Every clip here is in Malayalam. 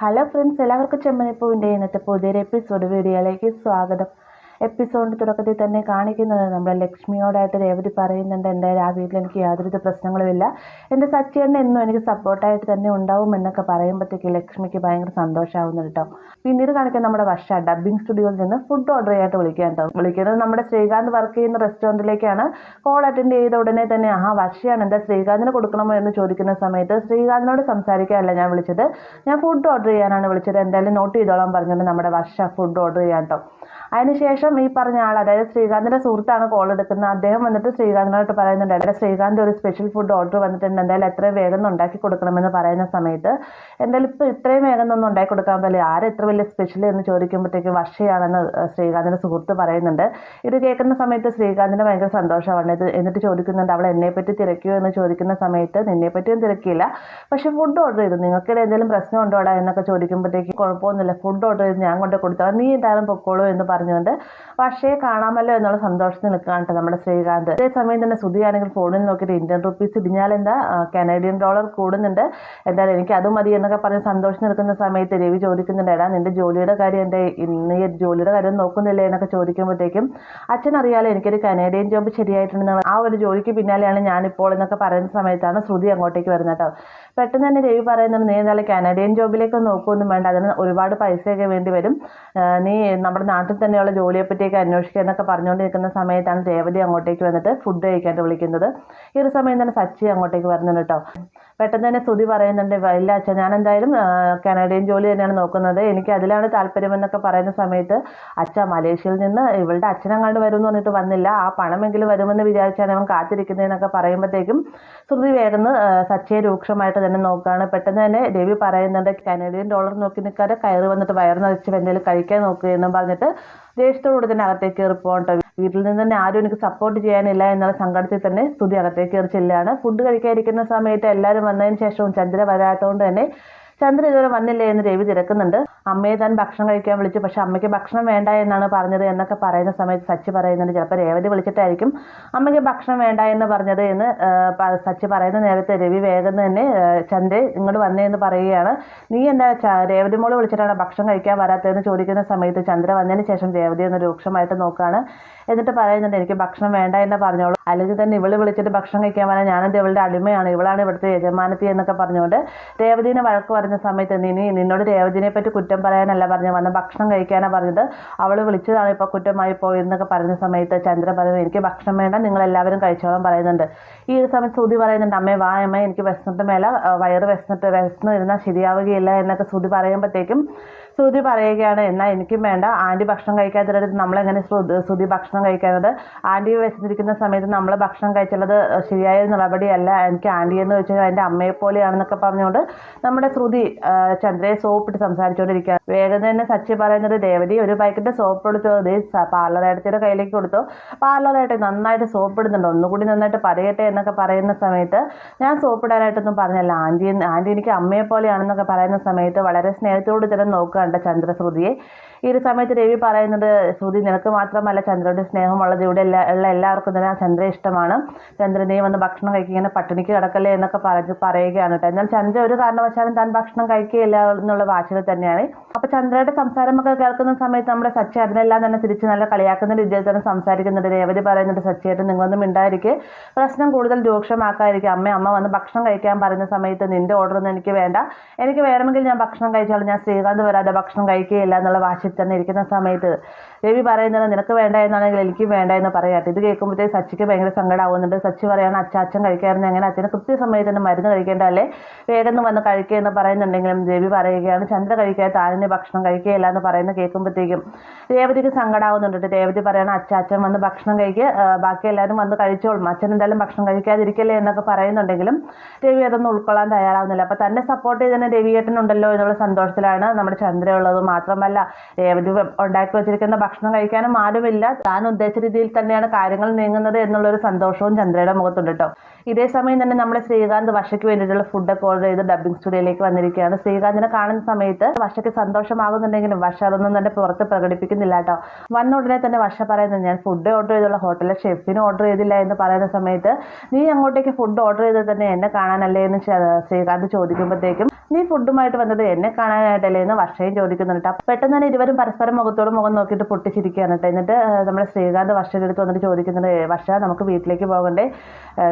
ഹലോ ഫ്രണ്ട്സ്, എല്ലാവർക്കും ചെമ്മനിപ്പൂവിൻ്റെ ഇന്നത്തെ പുതിയൊരു എപ്പിസോഡ് വീഡിയോയിലേക്ക് സ്വാഗതം. എപ്പിസോഡിൻ്റെ തുടക്കത്തിൽ തന്നെ കാണിക്കുന്നത് നമ്മുടെ ലക്ഷ്മിയോടായിട്ട് രേവതി പറയുന്നുണ്ട്, എന്തായാലും ആ വീട്ടിൽ എനിക്ക് യാതൊരു പ്രശ്നങ്ങളുമില്ല, എൻ്റെ സച്ചിയേട്ടൻ എന്നും എനിക്ക് സപ്പോർട്ടായിട്ട് തന്നെ ഉണ്ടാവും എന്നൊക്കെ പറയുമ്പോഴത്തേക്ക് ലക്ഷ്മിക്ക് ഭയങ്കര സന്തോഷമാവുന്നു കേട്ടോ. പിന്നീട് കാണിക്കാൻ നമ്മുടെ വർഷ ഡബ്ബിംഗ് സ്റ്റുഡിയോയിൽ നിന്ന് ഫുഡ് ഓർഡർ ചെയ്യാനായിട്ട് വിളിക്കാൻ കേട്ടോ. വിളിക്കുന്നത് നമ്മുടെ ശ്രീകാന്ത് വർക്ക് ചെയ്യുന്ന റെസ്റ്റോറൻറ്റിലേക്കാണ്. കോൾ അറ്റൻഡ് ചെയ്ത ഉടനെ തന്നെ വർഷയാണ് എന്താ ശ്രീകാന്തിന് കൊടുക്കണമോ എന്ന് ചോദിക്കുന്ന സമയത്ത് ശ്രീകാന്തിനോട് സംസാരിക്കാനല്ല ഞാൻ വിളിച്ചത്, ഞാൻ ഫുഡ് ഓർഡർ ചെയ്യാനാണ് വിളിച്ചത്, എന്തായാലും നോട്ട് ചെയ്തോളാൻ പറഞ്ഞുകൊണ്ട് നമ്മുടെ വർഷ ഫുഡ് ഓർഡർ ചെയ്യാൻ കേട്ടോ. അതിനുശേഷം ഈ പറഞ്ഞ ആൾ, അതായത് ശ്രീകാന്തിന്റെ സുഹൃത്താണ് കോൾ എടുക്കുന്നത്. അദ്ദേഹം വന്നിട്ട് ശ്രീകാന്തിനോട്ട് പറയുന്നുണ്ട്, അതായത് ശ്രീകാന്ത് ഒരു സ്പെഷ്യൽ ഫുഡ് ഓർഡർ വന്നിട്ടുണ്ട്, എന്തായാലും എത്രയും വേഗം ഉണ്ടാക്കി കൊടുക്കണമെന്ന് പറയുന്ന സമയത്ത് എന്തായാലും ഇപ്പോൾ ഇത്രയും വേഗം ഒന്നും ഉണ്ടാക്കി കൊടുക്കാൻ പറ്റില്ല, എത്ര വലിയ സ്പെഷ്യൽ എന്ന് ചോദിക്കുമ്പോഴത്തേക്ക് വർഷയാണെന്ന് ശ്രീകാന്തിന്റെ സുഹൃത്ത് പറയുന്നുണ്ട്. ഇത് കേൾക്കുന്ന സമയത്ത് ശ്രീകാന്തിന് ഭയങ്കര സന്തോഷമാണ്. എന്നിട്ട് ചോദിക്കുന്നുണ്ട്, അവൾ എന്നെപ്പറ്റി തിരക്കിയോ എന്ന് ചോദിക്കുന്ന സമയത്ത് നിന്നെപ്പറ്റിയും തിരക്കിയില്ല, പക്ഷെ ഫുഡ് ഓർഡർ ചെയ്തു, നിങ്ങൾക്കിടെ എന്തെങ്കിലും പ്രശ്നം ഉണ്ടോടാ എന്നൊക്കെ ചോദിക്കുമ്പോഴത്തേക്ക് കുഴപ്പമൊന്നുമില്ല, ഫുഡ് ഓർഡർ ചെയ്ത് ഞാൻ കൊണ്ട് കൊടുത്താൽ നീ എന്തായാലും പൊക്കോളൂ എന്ന് പറഞ്ഞുകൊണ്ട് വർഷയെ കാണാമല്ലോ എന്നുള്ള സന്തോഷത്തിൽ നിൽക്കുകയാണ് നമ്മുടെ ശ്രീകാന്ത്. അതേസമയം തന്നെ സുധിയാണെങ്കിൽ ഫോണിൽ നോക്കിയിട്ട് ഇന്ത്യൻ റുപ്പീസ് ഇടിഞ്ഞാലെന്താ കനേഡിയൻ ഡോളർ കൂടുന്നുണ്ട്, എന്തായാലും എനിക്ക് അത് മതി എന്നൊക്കെ പറഞ്ഞ് സന്തോഷം നിൽക്കുന്ന സമയത്ത് രവി ചോദിക്കുന്നുണ്ട്, എടാ നിന്റെ ജോലിയുടെ കാര്യം എൻ്റെ ഇന്ന് ഈ ജോലിയുടെ കാര്യം നോക്കുന്നില്ലേ എന്നൊക്കെ ചോദിക്കുമ്പോഴത്തേക്കും അച്ഛൻ അറിയാലോ എനിക്കൊരു കനേഡിയൻ ജോബ് ശരിയായിട്ടുണ്ടെന്ന്, ആ ഒരു ജോലിക്ക് പിന്നാലെയാണ് ഞാനിപ്പോൾ എന്നൊക്കെ പറയുന്ന സമയത്താണ് ശ്രുതി അങ്ങോട്ടേക്ക് വരുന്നത് കേട്ടോ. പെട്ടെന്ന് തന്നെ രവി പറയുന്നത്, നീ എന്തായാലും കനേഡിയൻ ജോബിലേക്ക് നോക്കുമൊന്നും വേണ്ട, അതിന് ഒരുപാട് പൈസയൊക്കെ വേണ്ടി വരും, നീ നമ്മുടെ നാട്ടിൽ തന്നെയുള്ള ജോലിയെ പറ്റിയൊക്കെ അന്വേഷിക്കുക എന്നൊക്കെ പറഞ്ഞുകൊണ്ട് നിൽക്കുന്ന സമയത്താണ് രേവതി അങ്ങോട്ടേക്ക് വന്നിട്ട് ഫുഡ് കഴിക്കാനായിട്ട് വിളിക്കുന്നത്. ഈ ഒരു സമയം തന്നെ സച്ചി അങ്ങോട്ടേക്ക് വരുന്നുണ്ട് കേട്ടോ. പെട്ടെന്ന് തന്നെ സ്തുതി പറയുന്നുണ്ട്, ഇല്ല അച്ഛൻ, ഞാൻ എന്തായാലും കനേഡിയൻ ജോലി തന്നെയാണ് നോക്കുന്നത്, എനിക്ക് അതിലാണ് താല്പര്യമെന്നൊക്കെ പറയുന്ന സമയത്ത് അച്ഛ മലേഷ്യയിൽ നിന്ന് ഇവളുടെ അച്ഛനങ്ങാണ്ട് വരും എന്ന് പറഞ്ഞിട്ട് വന്നില്ല, ആ പണമെങ്കിലും വരുമെന്ന് വിചാരിച്ചാണ് അവൻ കാത്തിരിക്കുന്നതെന്നൊക്കെ പറയുമ്പോഴത്തേക്കും ശ്രുതി വേഗം സച്ചിയെ രൂക്ഷമായിട്ട് തന്നെ നോക്കുകയാണ്. പെട്ടെന്ന് തന്നെ രവി പറയുന്നുണ്ട്, കനേഡിയൻ ഡോളർ നോക്കി നിൽക്കാതെ കയറി വന്നിട്ട് വയറ് നിറച്ച് എന്തെങ്കിലും കഴിക്കാൻ നോക്കുക എന്നും പറഞ്ഞിട്ട് ദേഷ്യത്തോടുകൂടി തന്നെ അകത്തേക്ക് കയറി പോകട്ടോ. വീട്ടിൽ നിന്ന് തന്നെ ആരും എനിക്ക് സപ്പോർട്ട് ചെയ്യാനില്ല എന്നുള്ള സങ്കടത്തിൽ തന്നെ സ്തുതി അകത്തേക്ക് കയറി ചെല്ലുകയാണ്. ഫുഡ് കഴിക്കാതിരിക്കുന്ന സമയത്ത് എല്ലാവരും വന്നതിന് ശേഷവും ചന്ദ്ര വരാത്തതുകൊണ്ട് തന്നെ ചന്ദ്ര ഇതുവരെ വന്നില്ലേ എന്ന് രവി തിരക്കുന്നുണ്ട്. അമ്മയെ താൻ ഭക്ഷണം കഴിക്കാൻ വിളിച്ചു, പക്ഷെ അമ്മയ്ക്ക് ഭക്ഷണം വേണ്ട എന്നാണ് പറഞ്ഞത് എന്നൊക്കെ പറയുന്ന സമയത്ത് സച്ചി പറയുന്നുണ്ട്, ചിലപ്പോൾ രേവതി വിളിച്ചിട്ടായിരിക്കും അമ്മയ്ക്ക് ഭക്ഷണം വേണ്ട എന്ന് പറഞ്ഞത് എന്ന് സച്ചി പറയുന്ന നേരത്തെ രവി വേഗം തന്നെ ചന്ദ്ര ഇങ്ങോട്ട് വന്നേ എന്ന് പറയുകയാണ്. നീ എന്താ രേവതി മോള് വിളിച്ചിട്ടാണ് ഭക്ഷണം കഴിക്കാൻ വരാത്തതെന്ന് ചോദിക്കുന്ന സമയത്ത് ചന്ദ്ര വന്നതിന് ശേഷം രേവതി ഒന്ന് രൂക്ഷമായിട്ട് നോക്കുകയാണ്. എന്നിട്ട് പറയുന്നുണ്ട്, എനിക്ക് ഭക്ഷണം വേണ്ട എന്ന് പറഞ്ഞോളൂ, അല്ലെങ്കിൽ തന്നെ ഇവള് വിളിച്ചിട്ട് ഭക്ഷണം കഴിക്കാൻ വരാൻ ഞാനെന്ത് ഇവളുടെ അടിമയാണ്, ഇവളാണ് ഇവിടുത്തെ യജമാനത്തി എന്നൊക്കെ പറഞ്ഞുകൊണ്ട് രേവതിനെ വഴക്ക് പറഞ്ഞ സമയത്ത് നിന്നോട് രേവതിനെ പറ്റി കുറ്റം പറയാനല്ല പറഞ്ഞു, വന്ന ഭക്ഷണം കഴിക്കാനാണ് പറഞ്ഞത്, അവൾ വിളിച്ചതാണ് ഇപ്പോൾ കുറ്റമായി പോയി എന്നൊക്കെ പറയുന്ന സമയത്ത് ചന്ദ്ര പറയുന്നത്, എനിക്ക് ഭക്ഷണം വേണ്ട, നിങ്ങളെല്ലാവരും കഴിച്ചോളാൻ പറയുന്നുണ്ട്. ഈ ഒരു സമയത്ത് ശ്രുതി പറയുന്നുണ്ട്, അമ്മേ വാ അമ്മ, എനിക്ക് വിശന്നിട്ട് മേല വയറ് വിശന്ന് ഇരുന്നാൽ ശരിയാവുകയില്ല എന്നൊക്കെ ശ്രുതി പറയുമ്പോഴത്തേക്കും ശ്രുതി പറയുകയാണ്, എന്നാൽ എനിക്കും വേണ്ട, ആൻറ്റി ഭക്ഷണം കഴിക്കാത്തത് നമ്മളെങ്ങനെ ശ്രുതി ഭക്ഷണം കഴിക്കുന്നത്, ആൻറ്റി വിശന്നിരിക്കുന്ന സമയത്ത് നമ്മൾ ഭക്ഷണം കഴിച്ചുള്ളത് ശരിയായ നടപടിയല്ല, എനിക്ക് ആൻറ്റി എന്ന് വെച്ചാൽ എൻ്റെ അമ്മയെ പോലെയാണെന്നൊക്കെ പറഞ്ഞുകൊണ്ട് നമ്മുടെ ശ്രുതി ചന്ദ്രയെ സോപ്പിട്ട് സംസാരിച്ചുകൊണ്ടിരിക്കുകയാണ്. വേഗം തന്നെ സച്ചി പറയുന്നത്, രേവതി ഒരു പാക്കറ്റ് സോപ്പ് എടുത്തോ, പാർലറേട്ടത്തിയുടെ കയ്യിലേക്ക് കൊടുത്തോ, പാർലറേട്ടെ നന്നായിട്ട് സോപ്പ് ഇടുന്നുണ്ട്, ഒന്നുകൂടി നന്നായിട്ട് പറയട്ടെ എന്നൊക്കെ പറയുന്ന സമയത്ത് ഞാൻ സോപ്പ് ഇടാനായിട്ടൊന്നും പറഞ്ഞല്ല, ആൻറ്റി എനിക്ക് അമ്മയെ പോലെയാണെന്നൊക്കെ പറയുന്ന സമയത്ത് വളരെ സ്നേഹത്തോട് തന്നെ നോക്കുകയാണ് ചന്ദ്ര ശ്രുതിയെ. ഈ ഒരു സമയത്ത് രവി പറയുന്നത്, ശ്രുതി നിനക്ക് മാത്രമല്ല ചന്ദ്രയുടെ സ്നേഹമുള്ളത്, ഇവിടെ ഉള്ള എല്ലാവർക്കും തന്നെ ചന്ദ്ര ഇഷ്ടമാണ്, ചന്ദ്രനെ വന്ന് ഭക്ഷണം കഴിക്കുക പട്ടിണിക്ക് കിടക്കല്ലേ എന്നൊക്കെ പറയുകയാണ് കേട്ടോ. എന്നാൽ ചന്ദ്ര ഒരു കാരണവശാലും താൻ ഭക്ഷണം കഴിക്കുകയില്ല എന്നുള്ള വാശിയിൽ തന്നെയാണ്. അപ്പൊ ചന്ദ്രയുടെ സംസാരമൊക്കെ കേൾക്കുന്ന സമയത്ത് നമ്മുടെ സച്ചി അതിനെല്ലാം തന്നെ തിരിച്ച് നല്ല കളിയാക്കുന്ന രീതിയിൽ തന്നെ സംസാരിക്കുന്നുണ്ട്. രേവതി പറയുന്നുണ്ട്, സച്ചിയായിട്ട് നിങ്ങളൊന്നും മിണ്ടായിരിക്കെ, പ്രശ്നം കൂടുതൽ രൂക്ഷമാക്കാതിരിക്കും, അമ്മ വന്ന് ഭക്ഷണം കഴിക്കാൻ പറയുന്ന സമയത്ത് നിന്റെ ഓർഡറൊന്നും എനിക്ക് വേണ്ട, എനിക്ക് വേണമെങ്കിൽ ഞാൻ ഭക്ഷണം കഴിച്ചാലും ഞാൻ ശ്രീകാന്ത് വരാതെ ഭക്ഷണം കഴിക്കുകയില്ല എന്നുള്ള വാശി തന്നെ ഇരിക്കുന്ന സമയത്ത് രവി പറയുന്നത്, നിനക്ക് വേണ്ട എന്നാണെങ്കിൽ എനിക്ക് വേണ്ട എന്ന് പറയാട്ടെ. ഇത് കേൾക്കുമ്പോഴത്തേക്ക് സച്ചിക്ക് ഭയങ്കര സങ്കടമാവുന്നുണ്ട്. സച്ചി പറയാണ്, അച്ഛൻ കഴിക്കാറുണ്ട്, അങ്ങനെ അച്ഛന് കൃത്യസമയത്ത് തന്നെ മരുന്ന് കഴിക്കേണ്ടതല്ലേ, വേഗം വന്ന് കഴിക്കുക എന്ന് പറയുന്നുണ്ടെങ്കിലും രവി പറയുകയാണ്, ചന്ദ്ര കഴിക്കാതെ താനിന് ഭക്ഷണം കഴിക്കുകയില്ല എന്ന് പറയുന്നത് കേൾക്കുമ്പോഴത്തേക്കും രേവതിക്ക് സങ്കടമാവുന്നുണ്ട്. രേവതി പറയണം, അച്ഛൻ വന്ന് ഭക്ഷണം കഴിക്കുക, ബാക്കി എല്ലാവരും വന്ന് കഴിച്ചോളും, അച്ഛൻ എന്തായാലും ഭക്ഷണം കഴിക്കാതിരിക്കല്ലേ എന്നൊക്കെ പറയുന്നുണ്ടെങ്കിലും രവി അതൊന്നും ഉൾക്കൊള്ളാൻ തയ്യാറാവുന്നില്ല. അപ്പോൾ തന്നെ സപ്പോർട്ട് ചെയ്ത് തന്നെ രവിയേട്ടനുണ്ടല്ലോ എന്നുള്ള സന്തോഷത്തിലാണ് നമ്മുടെ ചന്ദ്ര ഉള്ളത്. മാത്രമല്ല രേവതി ഉണ്ടാക്കി വെച്ചിരിക്കുന്ന ഭക്ഷണം കഴിക്കാനും ആരുമില്ല, താൻ ഉദ്ദേശിച്ച രീതിയിൽ തന്നെയാണ് കാര്യങ്ങൾ നീങ്ങുന്നത് എന്നുള്ളൊരു സന്തോഷവും ചന്ദ്രയുടെ മുഖത്തുണ്ട് കേട്ടോ. ഇതേ സമയം തന്നെ നമ്മുടെ ശ്രീകാന്ത് വർഷയ്ക്ക് വേണ്ടിയിട്ടുള്ള ഫുഡൊക്കെ ഓർഡർ ചെയ്ത് ഡബ്ബിംഗ് സ്റ്റുഡിയോയിലേക്ക് വന്നിട്ട് വന്നിരിക്കുകയാണ്. ശ്രീകാന്തിനെ കാണുന്ന സമയത്ത് വർഷയ്ക്ക് സന്തോഷമാകുന്നുണ്ടെങ്കിലും വർഷ അതൊന്നും തന്നെ പുറത്ത് പ്രകടിപ്പിക്കുന്നില്ല കേട്ടോ. വന്ന ഉടനെ തന്നെ വർഷ പറയുന്നത് ഞാൻ ഫുഡ് ഓർഡർ ചെയ്തുള്ള ഹോട്ടലിലെ ഷെഫിന് ഓർഡർ ചെയ്തില്ല എന്ന് പറയുന്ന സമയത്ത് നീ അങ്ങോട്ടേക്ക് ഫുഡ് ഓർഡർ ചെയ്തത് തന്നെ എന്നെ കാണാനല്ലേ എന്ന് ശ്രീകാന്ത് ചോദിക്കുമ്പോഴത്തേക്കും നീ ഫുഡുമായിട്ട് വന്നത് എന്നെ കാണാനായിട്ടല്ലേ എന്ന് വർഷയും ചോദിക്കുന്നുണ്ട്. പെട്ടെന്ന് തന്നെ ഇരുവരും പരസ്പരം മുഖത്തോട് മുഖം നോക്കിയിട്ട് പൊട്ടിച്ചിരിക്കുകയാണ് കേട്ടോ. എന്നിട്ട് നമ്മുടെ ശ്രീകാന്ത് വർഷയുടെ അടുത്ത് വന്നിട്ട് ചോദിക്കുന്നുണ്ട്, വർഷ നമുക്ക് വീട്ടിലേക്ക് പോകണ്ടേ,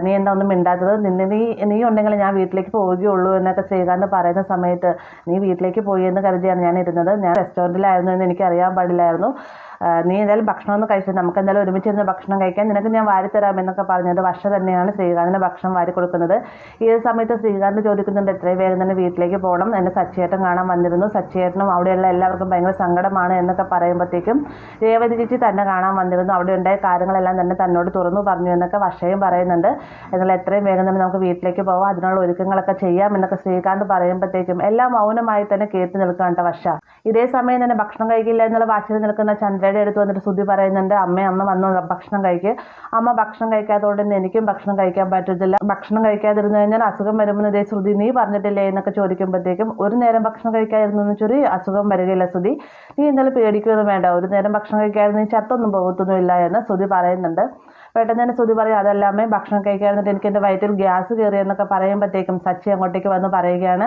നീ എന്താ ഒന്നും മിണ്ടാത്തത്, നീ ഉണ്ടെങ്കിൽ ഞാൻ വീട്ടിലേക്ക് പോവുകയുള്ളൂ എന്നൊക്കെ ശ്രീകാന്ത് പറയുന്ന സമയത്ത് നീ വീട്ടിലേക്ക് പോയി എന്ന് കരുതിയാണ് ഞാൻ ഇരുന്നത്, ഞാൻ റെസ്റ്റോറൻറ്റിലായിരുന്നു എന്ന് എനിക്ക് അറിയാൻ പാടില്ലായിരുന്നു, നീ എന്തായാലും ഭക്ഷണമൊന്നും കഴിച്ചത്, നമുക്ക് എന്തായാലും ഒരുമിച്ചിരുന്ന് ഭക്ഷണം കഴിക്കാൻ, നിനക്ക് ഞാൻ വാരിത്തരാം എന്നൊക്കെ പറഞ്ഞത് വർഷ തന്നെയാണ് ശ്രീകാന്തിന് ഭക്ഷണം വാരി കൊടുക്കുന്നത്. ഈ സമയത്ത് ശ്രീകാന്ത് ചോദിക്കുന്നുണ്ട് എത്രയും വേഗം തന്നെ വീട്ടിലേക്ക് പോകണം, എന്നെ സച്ചിയേട്ടൻ കാണാൻ വന്നിരുന്നു, സച്ചിയേട്ടനും അവിടെയുള്ള എല്ലാവർക്കും ഭയങ്കര സങ്കടമാണ് എന്നൊക്കെ പറയുമ്പോഴത്തേക്കും രേവതി ചേച്ചി തന്നെ കാണാൻ വന്നിരുന്നു, അവിടെ ഉണ്ടായ കാര്യങ്ങളെല്ലാം തന്നെ തന്നോട് തുറന്നു പറഞ്ഞു എന്നൊക്കെ വർഷയും പറയുന്നുണ്ട്. എന്നാൽ എത്രയും വേഗം തന്നെ നമുക്ക് വീട്ടിലേക്ക് പോകാം, അതിനുള്ള ഒരുക്കങ്ങളൊക്കെ ചെയ്യാം എന്നൊക്കെ ശ്രീകാന്ത് പറയുമ്പോഴത്തേക്കും എല്ലാം മൗനമായി തന്നെ കേട്ട് നിൽക്കുകയാണ് വർഷ. ഇതേ സമയം തന്നെ ഭക്ഷണം കഴിക്കില്ല എന്നുള്ള വാശിയിൽ നിൽക്കുന്ന ചന്ദ്രയുടെ അടുത്ത് വന്നിട്ട് ശ്രുതി പറയുന്നുണ്ട്, അമ്മ വന്നു ഭക്ഷണം കഴിക്കുക, അമ്മ ഭക്ഷണം കഴിക്കാത്തതുകൊണ്ട് തന്നെ എനിക്കും ഭക്ഷണം കഴിക്കാൻ പറ്റത്തില്ല, ഭക്ഷണം കഴിക്കാതിരുന്നു കഴിഞ്ഞാൽ അസുഖം വരുമെന്ന് ഇതേ ശ്രുതി നീ പറഞ്ഞിട്ടില്ലേ എന്നൊക്കെ ചോദിക്കുമ്പോഴത്തേക്കും ഒരു നേരം ഭക്ഷണം കഴിക്കാതിരുന്നു എന്ന് ചൊല്ലി അസുഖം വരികയില്ല ശ്രുതി, നീ എന്തായാലും പേടിക്കുകയൊന്നും വേണ്ട, ഒരു നേരം ഭക്ഷണം കഴിക്കാതിരുന്ന് നീ ചത്തൊന്നും പോകത്തൊന്നുമില്ല എന്ന് ശ്രുതി പറയുന്നുണ്ട്. പെട്ടെന്ന് തന്നെ ശ്രുതി പറയും, അതല്ലാമേ ഭക്ഷണം കഴിക്കാതിരുന്നിട്ട് എനിക്ക് എൻ്റെ വയറ്റിൽ ഗ്യാസ് കയറി എന്നൊക്കെ പറയുമ്പോഴത്തേക്കും സച്ചി അങ്ങോട്ടേക്ക് വന്ന് പറയുകയാണ്,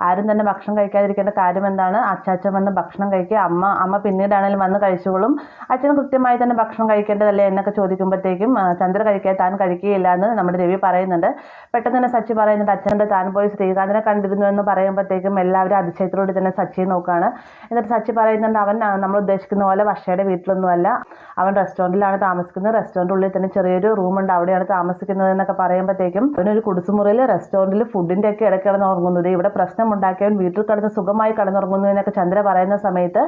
ആരും തന്നെ ഭക്ഷണം കഴിക്കാതിരിക്കേണ്ട കാര്യം എന്താണ്, അച്ചാച്ചൻ വന്ന് ഭക്ഷണം കഴിക്കുക, അമ്മ പിന്നീടാണെങ്കിലും വന്ന് കഴിച്ചോളും, അച്ഛൻ കൃത്യമായി തന്നെ ഭക്ഷണം കഴിക്കേണ്ടതല്ലേ എന്നൊക്കെ ചോദിക്കുമ്പോഴത്തേക്കും ചന്ദ്ര കഴിക്കാൻ താൻ കഴിക്കുകയില്ല എന്ന് നമ്മുടെ രവി പറയുന്നുണ്ട്. പെട്ടെന്ന് തന്നെ സച്ചി പറയുന്നുണ്ട്, അച്ഛൻ്റെ താൻ പോയി ശ്രീകാന്തിനെ കണ്ടിരുന്നു എന്ന് പറയുമ്പോഴത്തേക്കും എല്ലാവരും അതിശയത്തോടെ തന്നെ സച്ചിയെ നോക്കുകയാണ്. എന്നിട്ട് സച്ചി പറയുന്നുണ്ട്, അവൻ നമ്മൾ ഉദ്ദേശിക്കുന്ന പോലെ വർഷയുടെ വീട്ടിലൊന്നുമല്ല, അവൻ റെസ്റ്റോറൻറ്റിലാണ് താമസിക്കുന്നത്, റെസ്റ്റോറൻറ്റ് ഉള്ളിൽ തന്നെ ചെറിയൊരു റൂമുണ്ട്, അവിടെയാണ് താമസിക്കുന്നത് എന്നൊക്കെ പറയുമ്പോഴത്തേക്കും അവനൊരു കുടിസുമുറിയിൽ റെസ്റ്റോറൻറ്റിൽ ഫുഡിൻ്റെ ഒക്കെ ഇടയ്ക്ക് കിടന്നുറങ്ങുന്നത്, ഇവിടെ പ്രശ്നം ഉണ്ടാക്കിയവൻ വീട്ടിൽ കിടന്ന് സുഖമായി കിടന്നുറങ്ങുന്നു എന്നൊക്കെ ചന്ദ്ര പറയുന്ന സമയത്ത്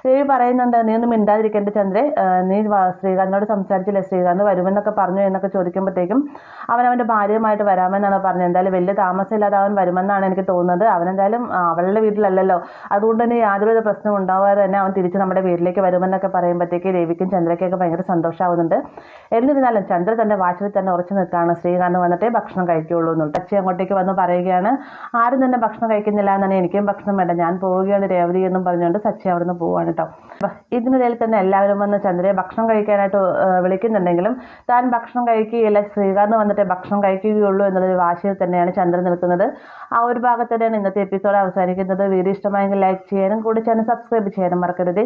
രവി പറയുന്നുണ്ട്, നീ ഒന്നും മിണ്ടാതിരിക്കേണ്ട ചന്ദ്രേ, നീ ശ്രീകാന്തിനോട് സംസാരിച്ചില്ലേ, ശ്രീകാന്ത് വരുമെന്നൊക്കെ പറഞ്ഞു എന്നൊക്കെ ചോദിക്കുമ്പോഴത്തേക്കും അവൻ്റെ ഭാര്യയുമായിട്ട് വരാമെന്നാണ് പറഞ്ഞത്, എന്തായാലും വലിയ താമസമില്ലാതെ അവൻ വരുമെന്നാണ് എനിക്ക് തോന്നുന്നത്, അവനെന്തായാലും അവളുടെ വീട്ടിലല്ലല്ലോ, അതുകൊണ്ട് തന്നെ യാതൊരു പ്രശ്നം ഉണ്ടാവാതെ തന്നെ അവൻ തിരിച്ച് നമ്മുടെ വീട്ടിലേക്ക് വരുമെന്നൊക്കെ പറയുമ്പോഴത്തേക്ക് രവിക്കും ചന്ദ്രയ്ക്കൊക്കെ ഭയങ്കര സന്തോഷമാവുന്നുണ്ട്. എന്നിരുന്നാലും ചന്ദ്ര തൻ്റെ വാശിയിൽ തന്നെ ഉറച്ചു നിൽക്കുകയാണ്, ശ്രീകാന്ത് വന്നിട്ടേ ഭക്ഷണം കഴിക്കുകയുള്ളൂ എന്നുണ്ട്. സച്ചി അങ്ങോട്ടേക്ക് വന്ന് പറയുകയാണ്, ആരും തന്നെ ഭക്ഷണം കഴിക്കുന്നില്ല എന്നാണ്, എനിക്കും ഭക്ഷണം വേണ്ട, ഞാൻ പോവുകയാണ് രേവതി എന്നും പറഞ്ഞുകൊണ്ട് സച്ചി അവിടെ നിന്ന് പോവുകയാണ് കേട്ടോ. ഇതിനിടയിൽ തന്നെ എല്ലാവരും വന്ന് ചന്ദ്രയെ ഭക്ഷണം കഴിക്കാനായിട്ട് വിളിക്കുന്നുണ്ടെങ്കിലും താൻ ഭക്ഷണം കഴിക്കുകയില്ല, ശ്രീകാന്ത് വന്നിട്ട് ഭക്ഷണം കഴിക്കുകയുള്ളൂ എന്നുള്ളൊരു വാശിയിൽ തന്നെയാണ് ചന്ദ്ര നിൽക്കുന്നത്. ആ ഒരു ഭാഗത്ത് തന്നെയാണ് ഇന്നത്തെ എപ്പിസോഡ് അവസാനിക്കുന്നത്. വീഡിയോ ഇഷ്ടമായെങ്കിൽ ലൈക്ക് ചെയ്യാനും കൂടി ചാനൽ സബ്സ്ക്രൈബ് ചെയ്യാനും മറക്കരുത്.